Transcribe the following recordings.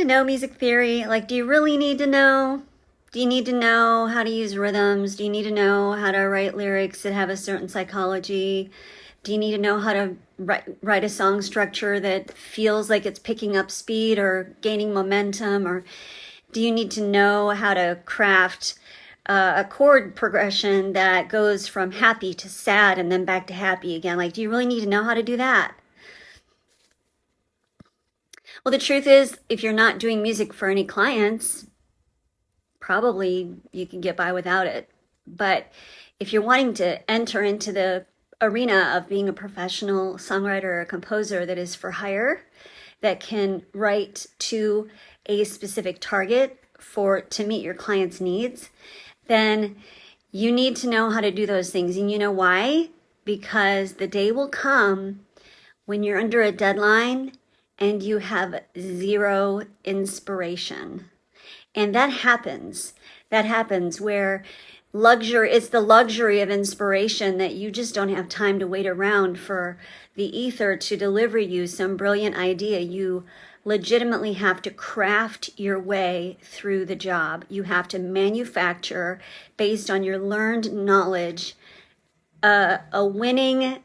to know music theory? Like, do you really need to know? Do you need to know how to use rhythms? Do you need to know how to write lyrics that have a certain psychology? Do you need to know how to write a song structure that feels like it's picking up speed or gaining momentum? Or do you need to know how to craft a chord progression that goes from happy to sad and then back to happy again? Like, do you really need to know how to do that? Well, the truth is, if you're not doing music for any clients, probably you can get by without it. But if you're wanting to enter into the arena of being a professional songwriter or composer that is for hire, that can write to a specific target to meet your client's needs, then you need to know how to do those things. And you know why? Because the day will come when you're under a deadline and you have zero inspiration. And that happens. That happens where it's the luxury of inspiration that you just don't have time to wait around for the ether to deliver you some brilliant idea. You legitimately have to craft your way through the job. You have to manufacture, based on your learned knowledge, a winning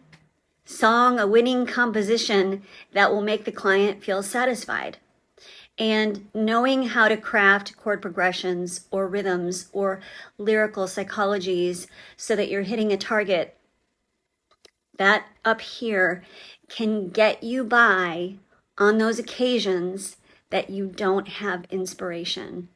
song, a winning composition that will make the client feel satisfied. And knowing how to craft chord progressions or rhythms or lyrical psychologies so that you're hitting a target, that up here can get you by on those occasions that you don't have inspiration.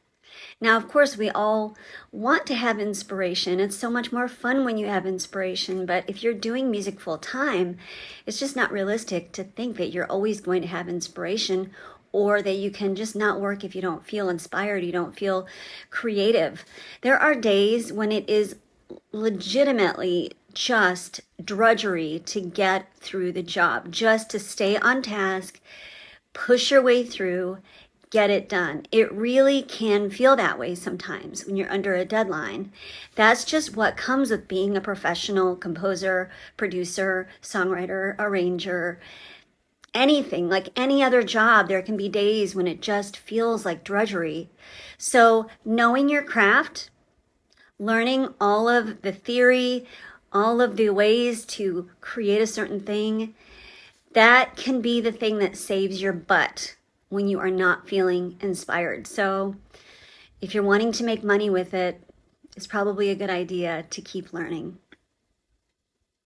Now, of course, we all want to have inspiration. It's so much more fun when you have inspiration, but if you're doing music full time, it's just not realistic to think that you're always going to have inspiration, or that you can just not work if you don't feel inspired, you don't feel creative. There are days when it is legitimately just drudgery to get through the job, just to stay on task, push your way through, get it done. It really can feel that way sometimes when you're under a deadline. That's just what comes with being a professional composer, producer, songwriter, arranger. Anything, like any other job, there can be days when it just feels like drudgery. So knowing your craft, learning all of the theory, all of the ways to create a certain thing, that can be the thing that saves your butt when you are not feeling inspired. So if you're wanting to make money with it, it's probably a good idea to keep learning.